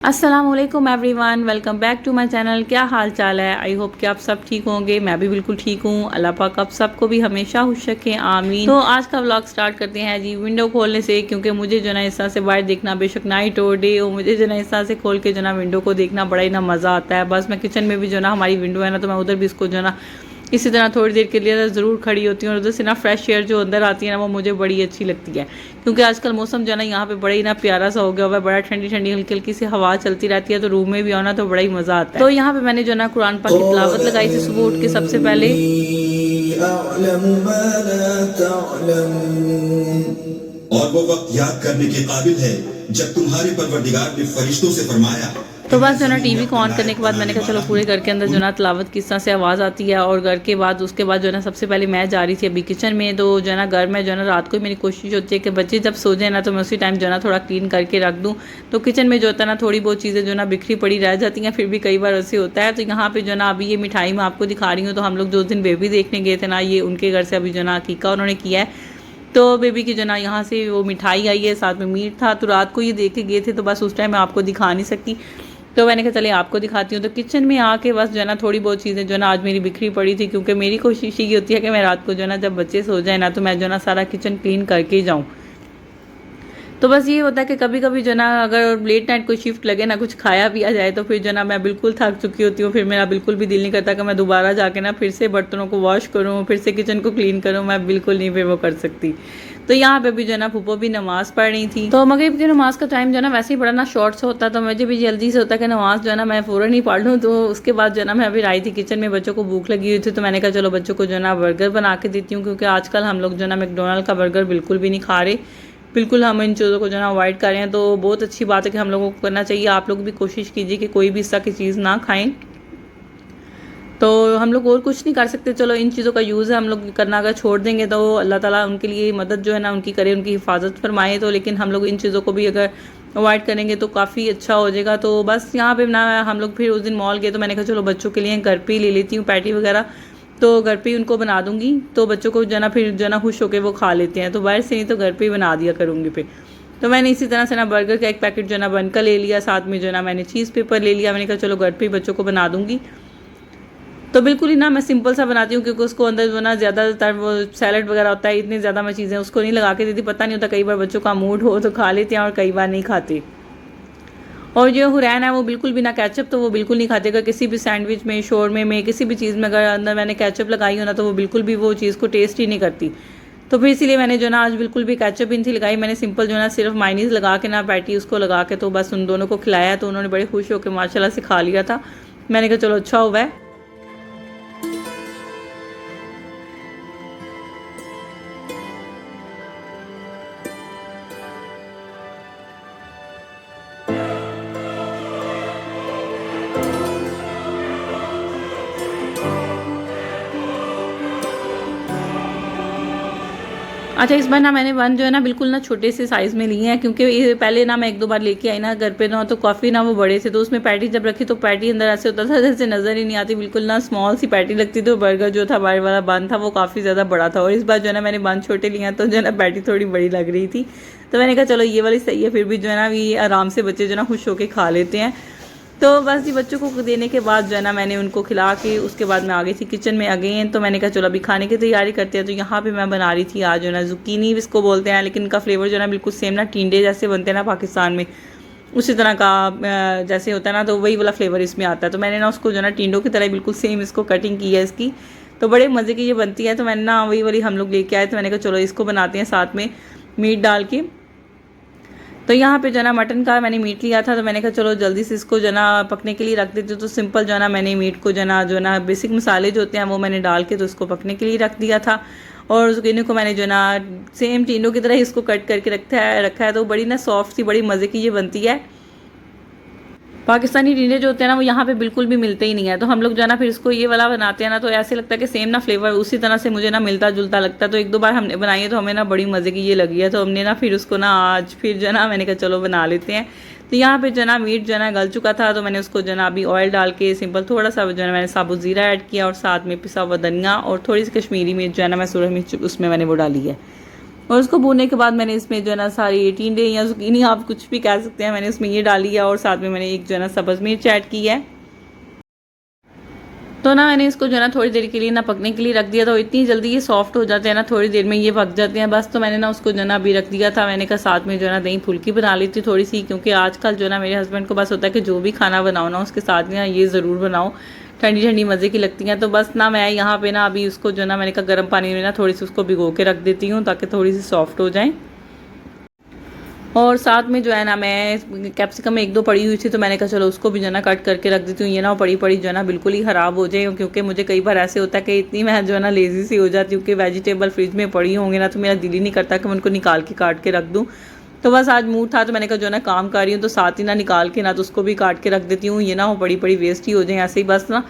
अस्सलामुअलैकुम everyone, welcome back to my channel. क्या हाल चाल है? आई होप कि आप सब ठीक होंगे। मैं भी बिल्कुल ठीक हूँ। अल्लाह पाक आप सबको भी हमेशा खुश रखें, आमीन। तो आज का व्लॉग स्टार्ट करते हैं जी विंडो खोलने से, क्योंकि मुझे जो ना इस तरह से बाहर देखना, बेशक नाइट और डे हो, मुझे जो ना इस तरह से खोल के जो ना विंडो को देखना बड़ा ही ना मज़ा आता है। बस मैं किचन में भी जो ना हमारी विंडो है ना, तो मैं उधर भी इसको जो ना इसी तरह थोड़ी देर के लिए ज़रूर खड़ी होती हूँ और उधर से ना फ्रेश एयर जो अंदर आती है ना, वो मुझे बड़ी अच्छी लगती है। क्योंकि आजकल मौसम जो है ना यहाँ पे बड़ा ही ना प्यारा सा हो गया हुआ है, बड़ा ठंडी ठंडी हल्की हल्की सी हवा चलती रहती है, तो रूम में भी आना तो बड़ा ही मज़ा आता है। तो यहाँ पे मैंने जो ना कुरान पाक की तिलावत लगाई थी सुबह उठ के सबसे पहले। और वो वक्त याद करने के काबिल है जब तुम्हारे परवरदिगार ने फरिश्तों से फरमाया। तो बस जो ना टीवी को ऑन करने के बाद मैंने कहा चलो पूरे घर के अंदर जो ना तिलावत किस तरह से आवाज़ आती है। और घर के बाद उसके बाद जो ना सबसे पहले मैं जा रही थी अभी किचन में। तो जो ना घर में जो ना रात को ही मेरी कोशिश होती है कि बच्चे जब सो जाए ना, तो मैं उसी टाइम जो ना थोड़ा क्लीन करके रख दूँ। तो किचन में जो होता है ना, थोड़ी बहुत चीज़ें जो ना बिखरी पड़ी रह जाती हैं, फिर भी कई बार ऐसे होता है। तो यहाँ पर जो ना अभी ये मिठाई मैं आपको दिखा रही हूँ। तो हम लोग जो दिन बेबी देखने गए थे ना, ये उनके घर से अभी जो ना अकीका उन्होंने किया है। तो बेबी की जो ना यहाँ से वो मिठाई आई है, साथ में मीट था। तो रात को ये देख के गए थे, तो बस उस टाइम मैं आपको दिखा नहीं सकती। तो मैंने कहा चले आपको दिखाती हूँ। तो किचन में आके बस जो है ना थोड़ी बहुत चीज़ें जो ना आज मेरी बिखरी पड़ी थी, क्योंकि मेरी कोशिश ये होती है कि मैं रात को जो ना जब बच्चे सो जाए ना, तो मैं जो ना सारा किचन क्लीन करके ही जाऊँ। तो बस ये होता है कि कभी कभी जो ना अगर लेट नाइट कोई शिफ्ट लगे ना, कुछ खाया पिया जाए, तो फिर जो ना मैं बिल्कुल थक चुकी होती हूँ। फिर मेरा बिल्कुल भी दिल नहीं करता कि मैं दोबारा जाके ना फिर से बर्तनों को वॉश करूँ, फिर से किचन को क्लीन करूँ। मैं बिल्कुल नहीं फिर वो कर सकती। तो यहाँ पे भी जो ना फूफो भी नमाज़ पढ़ रही थी। तो मगरिब की नमाज़ का टाइम जो ना वैसे ही बड़ा ना शॉर्ट से होता है, तो मुझे भी जल्दी से होता है कि नमाज़ जो है ना मैं फ़ौरन ही पढ़ लूँ। तो उसके बाद जो ना मैं अभी आई थी किचन में, बच्चों को भूख लगी हुई थी। तो मैंने कहा चलो बच्चों को जो ना बर्गर बना के देती हूँ, क्योंकि आजकल हम लोग जो ना मैकडोनल्ड का बर्गर बिल्कुल भी नहीं खा रहे। बिल्कुल हम इन चीज़ों को जो ना अवॉइड कर रहे हैं। तो बहुत अच्छी बात है कि हम लोगों को करना चाहिए। आप लोग भी कोशिश कीजिए कि कोई भी इस तरह की चीज़ ना खाएं। तो हम लोग और कुछ नहीं कर सकते। चलो इन चीज़ों का यूज़ है, हम लोग करना अगर छोड़ देंगे तो अल्लाह ताला उनके लिए मदद जो है ना उनकी करे, उनकी हिफाजत फरमाए। तो लेकिन हम लोग इन चीज़ों को भी अगर अवॉइड करेंगे तो काफ़ी अच्छा हो जाएगा। तो बस यहाँ पे ना हम लोग फिर उस दिन मॉल गए, तो मैंने कहा चलो बच्चों के लिए घर पे ही ले लेती हूँ पैटी वगैरह। तो घर पे ही उनको बना दूंगी, तो बच्चों को जो ना फिर जो ना खुश होकर वो खा लेते हैं। तो बाहर से नहीं तो घर पे ही बना दिया करूँगी फिर। तो मैंने इसी तरह से ना बर्गर का एक पैकेट जो ना बनकर ले लिया, साथ में जो ना मैंने चीज़ पेपर ले लिया। मैंने कहा चलो घर पे ही बच्चों को बना दूंगी। तो बिल्कुल ही ना मैं सिंपल सा बनाती हूँ, क्योंकि उसको अंदर जो ना ज़्यादातर वो सैलड वगैरह होता है, इतनी ज़्यादा मैं चीज़ें उसको नहीं लगा के देती। पता नहीं होता, कई बार बच्चों का मूड हो तो खा लेते हैं और कई बार नहीं खाते। और जो हुरैन है वो बिल्कुल भी ना कैचअप तो वो बिल्कुल नहीं खाते। अगर किसी भी सैंडविच में, शोरमे में, किसी भी चीज़ में अगर अंदर मैंने कैचअप लगाई हो ना, तो वो बिल्कुल भी वो चीज़ को टेस्ट ही नहीं करती। तो फिर इसीलिए मैंने जो ना आज बिल्कुल भी कैचअप नहीं थी लगाई। मैंने सिंपल जो ना सिर्फ मायनीज़ लगा के ना पैटी उसको लगा के तो बस उन दोनों को खिलाया। तो उन्होंने बड़े खुश होकर माशाल्लाह से खा लिया था। मैंने कहा चलो अच्छा हुआ है। अच्छा, इस बार ना मैंने वन जो है ना बिल्कुल ना छोटे से साइज़ में लिए हैं, क्योंकि ये पहले ना मैं एक दो बार लेके आई ना घर पे ना, तो काफ़ी ना वो बड़े थे। तो उसमें पैटी जब रखी तो पैटी अंदर ऐसे होता था जैसे नज़र ही नहीं आती, बिल्कुल ना स्मॉल सी पैटी लगती थी। तो बर्गर जो था बाहर वाला बन था वो काफ़ी ज़्यादा बड़ा था। और इस बार जो है ना मैंने बन छोटे लिए हैं, तो जो है ना पैटी थोड़ी बड़ी लग रही थी। तो मैंने कहा चलो ये वाली सही है, फिर भी जो है ना ये आराम से बच्चे जो है ना खुश होकर खा लेते हैं। तो बस जी बच्चों को देने के बाद जो है ना मैंने उनको खिला के उसके बाद मैं आ गई थी किचन में अगेन। तो मैंने कहा चलो अभी खाने की तैयारी करते हैं। तो यहाँ पे मैं बना रही थी आज जो है ना जुकीनी इसको बोलते हैं, लेकिन इनका फ्लेवर जो है ना बिल्कुल सेम ना टिंडे जैसे बनते हैं ना पाकिस्तान में, उसी तरह का जैसे होता है ना, तो वही वाला फ्लेवर इसमें आता है। तो मैंने ना उसको जो है ना टिंडों की तरह बिल्कुल सेम इसको कटिंग की है इसकी। तो बड़े मज़े की ये बनती है। तो मैंने ना वही वाली हम लोग लेके आए। तो मैंने कहा चलो इसको बनाते हैं साथ में मीट डाल के। तो यहाँ पे जो ना मटन का मैंने मीट लिया था। तो मैंने कहा चलो जल्दी से इसको जो ना पकने के लिए रख देती हूँ। तो सिंपल जो ना मैंने मीट को जो ना बेसिक मसाले जो होते हैं वो मैंने डाल के तो इसको पकने के लिए रख दिया था। और जुकीनी को मैंने जो ना सेम टिंडों की तरह इसको कट करके रखा है। तो बड़ी ना सॉफ्ट सी बड़ी मज़े की ये बनती है। पाकिस्तानी टिंडे जो होते हैं ना वो यहाँ पे बिल्कुल भी मिलते ही नहीं है। तो हम लोग जो है ना फिर इसको ये वाला बनाते हैं ना, तो ऐसे लगता है कि सेम ना फ्लेवर उसी तरह से मुझे ना मिलता जुलता लगता है। तो एक दो बार हमने बनाई है तो हमें ना बड़ी मज़े की ये लगी है। तो हमने ना फिर उसको ना आज फिर जो ना मैंने कहा चलो बना लेते हैं। तो यहाँ पे जो ना मीट जो ना गल चुका था। तो मैंने उसको जो ना अभी ऑयल डाल के सिंपल थोड़ा सा जो है मैंने साबुत ज़ीरा ऐड किया और साथ में पिसा हुआ धनिया और थोड़ी सी कश्मीरी मिर्च जो है ना मैं सूरज मिर्च उसमें मैंने वो डाली है। और उसको भूनने के बाद मैंने इसमें जो है ना सारी टिंडे या zucchini आप कुछ भी कह सकते हैं, मैंने इसमें ये डाली है और साथ में मैंने एक जो है ना सब्ज़ मिर्च ऐड की है। तो ना मैंने इसको जो है ना थोड़ी देर के लिए ना पकने के लिए रख दिया। तो इतनी जल्दी ये सॉफ्ट हो जाते हैं ना, थोड़ी देर में ये पक जाते हैं बस। तो मैंने ना उसको जो है ना अभी रख दिया था। मैंने कहा साथ में जो है ना दही फुल्की बना ली थी थोड़ी सी, क्योंकि आजकल जो है ना मेरे हस्बैंड को बस होता है कि जो भी खाना बनाओ ना उसके साथ में ये ज़रूर बनाओ, ठंडी ठंडी मज़े की लगती हैं। तो बस ना मैं यहाँ पे ना अभी उसको जो है ना मैंने कहा गर्म पानी में ना थोड़ी सी उसको भिगो के रख देती हूँ ताकि थोड़ी सी सॉफ्ट हो जाए। और साथ में जो है ना मैं कैप्सिकम एक दो पड़ी हुई थी, तो मैंने कहा चलो उसको भी जो है ना कट करके रख देती हूँ। ये ना पड़ी पड़ी जो है ना बिल्कुल ही ख़राब हो जाए, क्योंकि मुझे कई बार ऐसे होता है कि इतनी मैं जो है ना लेज़ी सी हो जाती हूँ कि वेजिटेबल फ्रिज में पड़ी होंगी ना तो मेरा दिल ही नहीं करता कि मैं उनको निकाल के काट के रख दूँ। तो बस आज मूड था तो मैंने कहा जो है ना काम कर रही हूँ तो साथ ही ना निकाल के ना तो उसको भी काट के रख देती हूँ, ये ना वो बड़ी बड़ी वेस्ट ही हो जाए ऐसे ही बस ना।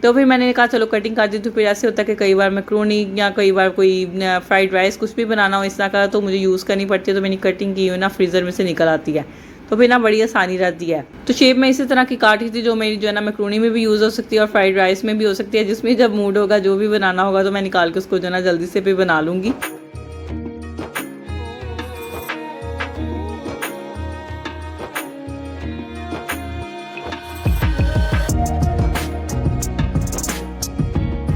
तो फिर मैंने कहा चलो कटिंग कर दी। तो फिर ऐसे होता है कि कई बार मैक्रोनी या कई बार कोई फ्राइड राइस कुछ भी बनाना हो इस तरह का तो मुझे यूज़ करनी पड़ती है, तो मैंने कटिंग की हुई ना फ्रीज़र में से निकल आती है, तो फिर ना बड़ी आसानी रहती है। तो शेप में इसी तरह की काटी थी जो मेरी जो है ना मैक्रोनी में भी यूज़ हो सकती है और फ्राइड राइस में भी हो सकती है, जिसमें जब मूड होगा जो भी बनाना होगा तो मैं निकाल के उसको जो है ना जल्दी से भी बना लूँगी।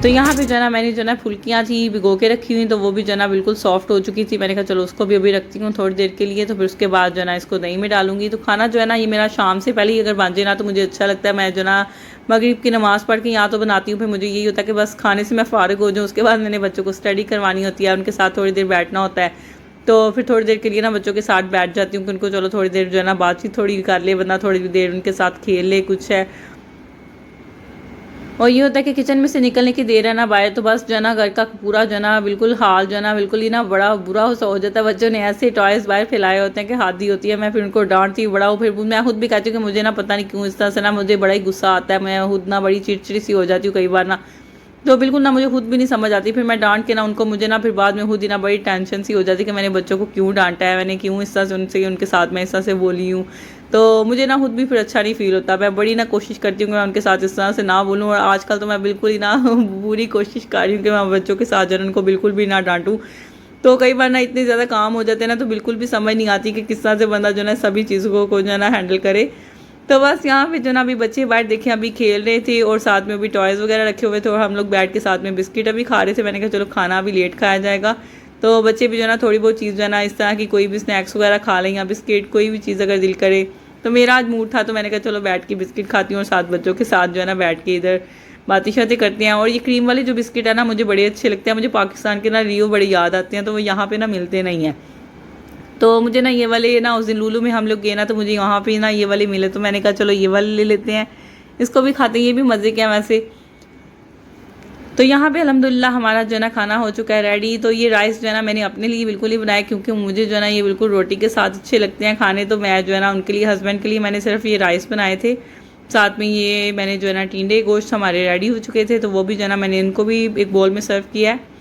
तो यहाँ पे जो है ना मैंने जो है ना फुल्कियाँ थी भिगो के रखी हुई, तो वो भी जो है ना बिल्कुल सॉफ्ट हो चुकी थी। मैंने कहा चलो उसको भी अभी रखती हूँ थोड़ी देर के लिए, तो फिर उसके बाद जो है ना इसको दही में डालूंगी। तो खाना जो है ना ये मेरा शाम से पहले ही अगर बन जाए ना तो मुझे अच्छा लगता है। मैं जो है ना मगरिब की नमाज़ पढ़ के यहाँ तो बनाती हूँ, फिर मुझे यही होता है कि बस खाने से मैं फ़ारिग हो जाऊँ। उसके बाद मैंने बच्चों को स्टडी करवानी होती है, उनके साथ थोड़ी देर बैठना होता है, तो फिर थोड़ी देर के लिए ना बच्चों के साथ बैठ जाती हूँ कि उनको चलो थोड़ी देर जो है ना बातचीत थोड़ी कर ले, वरना थोड़ी देर उनके साथ खेल ले कुछ है। और ये होता है कि किचन में से निकलने की देर है ना बाहर, तो बस जो है ना घर का पूरा जो है ना बिल्कुल हाल जो है ना बिल्कुल ही ना बड़ा बुरा हो जाता है। बच्चों ने ऐसे टॉयज़ बाहर फैलाए होते हैं कि हादी होती है। मैं फिर उनको डांटती हूँ बड़ा, फिर मैं खुद भी कहती हूँ कि मुझे ना पता नहीं क्यों इस तरह से ना मुझे बड़ा ही गुस्सा आता है, मैं खुद ना बड़ी चिड़चिड़ी सी हो जाती हूँ कई बार ना, तो बिल्कुल ना मुझे खुद भी नहीं समझ आती। फिर मैं डांट के ना उनको मुझे ना फिर बाद में खुद ही ना बड़ी टेंशन सी हो जाती कि मैंने बच्चों को क्यों डांटा है, मैंने क्यों इस तरह से उनसे उनके साथ मैं इस तरह से बोली हूँ। तो मुझे ना खुद भी फिर अच्छा नहीं फील होता। मैं बड़ी ना कोशिश करती हूँ कि मैं उनके साथ इस तरह से ना बोलूँ, और आजकल तो मैं बिल्कुल ही ना पूरी कोशिश कर रही हूँ कि मैं बच्चों के साथ जो है उनको बिल्कुल भी ना डांटूँ। तो कई बार ना इतने ज़्यादा काम हो जाते हैं ना तो बिल्कुल भी समझ नहीं आती कि किस तरह से बंदा जो है सभी चीज़ों को जो है ना हैंडल करे। तो बस यहाँ पे जो ना अभी बच्चे बाहर देखें अभी खेल रहे थे और साथ में अभी टॉयज़ वगैरह रखे हुए थे और हम लोग बैठ के साथ में बिस्किट अभी खा रहे थे। मैंने कहा चलो खाना अभी लेट खाया जाएगा, तो बच्चे भी जो है ना थोड़ी बहुत चीज़ जो है ना इस तरह की कोई भी स्नैक्स वगैरह खा लें या बिस्किट कोई भी चीज़ अगर दिल करे। तो मेरा आज मूड था तो मैंने कहा चलो बैठ के बिस्किट खाती हूँ और साथ बच्चों के साथ जो है ना बैठ के इधर बातें शातें करते हैं। और ये क्रीम वाले जो बिस्किट है ना मुझे बड़े अच्छे लगते हैं। मुझे पाकिस्तान के ना रियो बड़े याद आते हैं, तो वो यहाँ पे ना मिलते नहीं हैं। तो मुझे ना ये वाले ना उस दिन लुलू में हम लोग गए ना तो मुझे वहाँ पे ना ये वाले मिले, तो मैंने कहा चलो ये वाले ले लेते हैं, इसको भी खाते हैं, ये भी मज़े के हैं वैसे। तो यहाँ पे अल्हम्दुलिल्लाह हमारा जो है ना खाना हो चुका है रेडी। तो ये राइस जो है ना मैंने अपने लिए बिल्कुल ही बनाया, क्योंकि मुझे जो है ना ये बिल्कुल रोटी के साथ अच्छे लगते हैं खाने। तो मैं जो है ना उनके लिए हस्बैंड के लिए मैंने सिर्फ ये राइस बनाए थे, साथ में ये मैंने जो है ना टिंडे गोश्त हमारे रेडी हो चुके थे, तो वो भी जो है ना मैंने इनको भी एक बोल में सर्व किया है।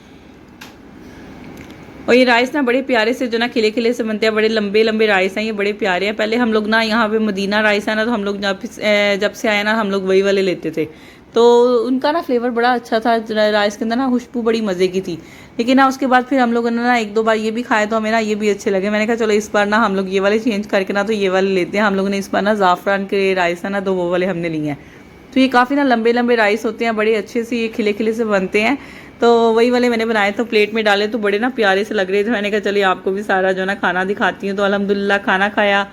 और ये राइस ना बड़े प्यारे से जो ना खिले खिले से बनते हैं, बड़े लंबे लंबे राइस हैं, ये बड़े प्यारे हैं। पहले हम लोग ना यहाँ पे मदीना राइस है ना, तो हम लोग जब से आए ना हम लोग वही वाले लेते थे, तो उनका ना फ्लेवर बड़ा अच्छा था, राइस के अंदर ना खुशबू बड़ी मज़े की थी। लेकिन ना उसके बाद फिर हम लोगों ने ना एक दो बार ये भी खाए तो हमें ना ये भी अच्छे लगे। मैंने कहा चलो इस बार ना हम लोग ये वाले चेंज करके ना तो ये वाले लेते हैं। हम लोगों ने इस बार ना ज़ाफ़रान के राइस है ना तो वो वाले हमने लिए हैं। तो ये काफ़ी ना लंबे लंबे राइस होते हैं, बड़े अच्छे से ये खिले खिले से बनते हैं। तो वही वाले मैंने बनाए, तो प्लेट में डाले तो बड़े ना प्यारे से लग रहे थे। मैंने कहा चलिए आपको भी सारा जो है ना खाना दिखाती हूँ। तो अल्हम्दुलिल्लाह खाना खाया।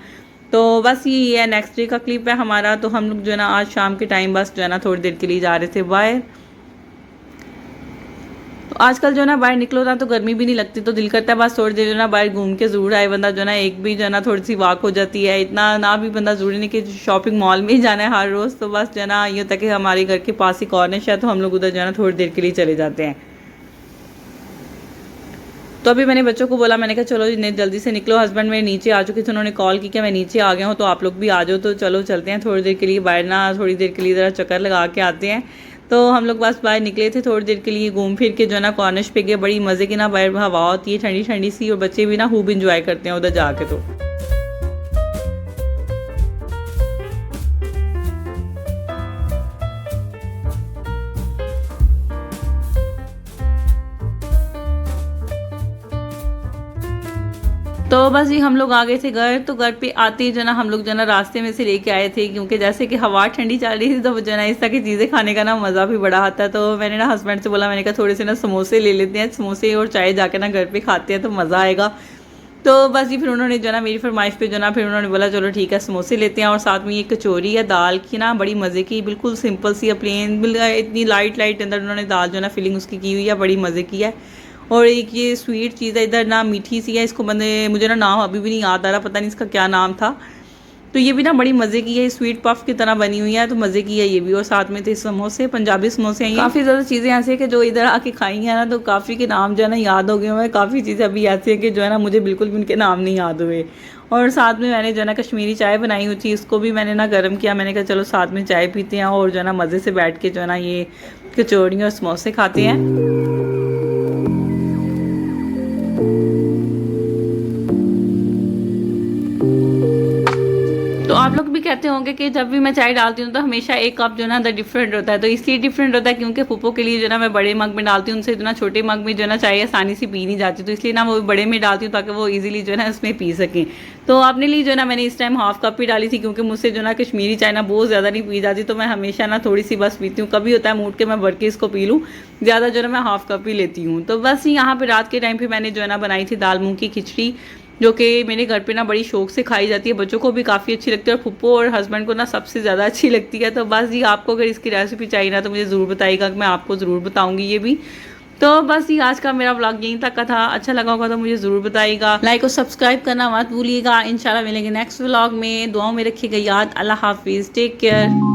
तो बस ये है नेक्स्ट डे का क्लिप है हमारा। तो हम लोग जो है ना आज शाम के टाइम बस जो है ना थोड़ी देर के लिए जा रहे थे बाहर। तो आजकल जो है ना बाहर निकलो ना तो गर्मी भी नहीं लगती, तो दिल करता है बस थोड़ी देर जो है ना बाहर घूम के ज़रूर आए बंदा, जो है ना एक भी जो है ना थोड़ी सी वॉक हो जाती है। इतना ना भी बंदा ज़रूरी नहीं कि शॉपिंग मॉल में ही जाना है हर रोज़। तो बस जो है ना ये होता है कि हमारे घर के पास ही कॉर्निश है, तो हम लोग उधर जो है ना थोड़ी देर के लिए चले जाते हैं। तो अभी मैंने बच्चों को बोला, मैंने कहा चलो इन्हें जल्दी से निकलो। हस्बैंड मेरे नीचे आ चुके थे, उन्होंने कॉल की कि मैं नीचे आ गया हूँ तो आप लोग भी आ जाओ। तो चलो चलते हैं थोड़ी देर के लिए बाहर ना, थोड़ी देर के लिए ज़रा चक्कर लगा के आते हैं। तो हम लोग बस बाहर निकले थे थोड़ी देर के लिए, घूम फिर के जो है ना कॉर्निश पे गए। बड़ी मज़े की ना बाहर हवा होती है ठंडी ठंडी सी, और बच्चे भी ना खूब इंजॉय करते हैं उधर जाके। तो तो बस ये हम लोग आ गए थे घर। तो घर पे आते ही जो ना हम लोग जो ना रास्ते में से लेके आए थे, क्योंकि जैसे कि हवा ठंडी चल रही थी तो जो ना इस तरह की चीज़ें खाने का ना मज़ा भी बड़ा आता है। तो मैंने ना हस्बैंड से बोला, मैंने कहा थोड़े से ना समोसे ले लेते हैं, समोसे और चाय जाके ना घर पे खाते हैं तो मज़ा आएगा। तो बस जी फिर उन्होंने जो ना मेरी फरमाइश पे जो ना फिर उन्होंने बोला चलो ठीक है समोसे लेते हैं। और साथ में ये कचौरी है दाल की ना, बड़ी मज़े की, बिल्कुल सिंपल सी प्लेन, इतनी लाइट अंदर उन्होंने दाल जो ना फिलिंग उसकी की हुई है, बड़ी मज़े की है। और एक ये स्वीट चीज़ है इधर ना, मीठी सी है, इसको मुझे ना नाम अभी भी नहीं याद आ रहा, पता नहीं इसका क्या नाम था। तो ये भी ना बड़ी मज़े की है, स्वीट पफ की तरह बनी हुई है, तो मज़े की है ये भी। और साथ में थे समोसे, पंजाबी समोसे हैं। काफ़ी ज़्यादा चीज़ें ऐसी हैं कि जो इधर आके खाई हैं ना तो काफ़ी के नाम जो है ना याद हो गए हुए हैं। काफ़ी चीज़ें अभी ऐसी हैं कि जो है ना मुझे बिल्कुल भी उनके नाम नहीं याद हुए। और साथ में मैंने जो है ना कश्मीरी चाय बनाई हुई थी, इसको भी मैंने ना गर्म किया। मैंने कहा चलो साथ में चाय पीते हैं और जो है ना मज़े से बैठ के जो है ना ये कचौड़ी और समोसे खाते हैं। तो आप लोग भी कहते होंगे कि जब भी मैं चाय डालती हूँ तो हमेशा एक कप जो ना डिफरेंट होता है। तो इसलिए डिफरेंट होता है क्योंकि फूफो के लिए जो ना मैं बड़े मग में डालती हूँ, उनसे जो ना छोटे मग में जो ना चाय आसानी से पी नहीं जाती, तो इसलिए ना वो बड़े में डालती हूँ ताकि वो इजीली जो है ना उसमें पी सकें। तो अपने लिए जो ना मैंने इस टाइम हाफ कप ही डाली थी, क्योंकि मुझसे जो ना कश्मीरी चाय ना बहुत ज़्यादा नहीं पी जाती, तो मैं हमेशा ना थोड़ी सी बस पीती हूँ। कभी होता है मूड के मैं भर के इसको पी लूँ, ज़्यादा जो ना मैं हाफ कप ही लेती हूँ। तो बस यहाँ पर रात के टाइम पर मैंने जो है ना बनाई थी दाल मूँग की खिचड़ी, जो कि मेरे घर पे ना बड़ी शौक से खाई जाती है, बच्चों को भी काफ़ी अच्छी लगती है और फुप्पो और हस्बैंड को ना सबसे ज़्यादा अच्छी लगती है। तो बस जी आपको अगर इसकी रेसिपी चाहिए ना तो मुझे ज़रूर बताइएगा, मैं आपको ज़रूर बताऊंगी ये भी। तो बस ये आज का मेरा व्लॉग यहीं तक का था। अच्छा लगा होगा तो मुझे ज़रूर बताइएगा, लाइक और सब्सक्राइब करना मत भूलिएगा। इंशाल्लाह मिलेंगे नेक्स्ट व्लॉग में। दुआओं में रखिएगा याद। अल्लाह हाफिज़, टेक केयर।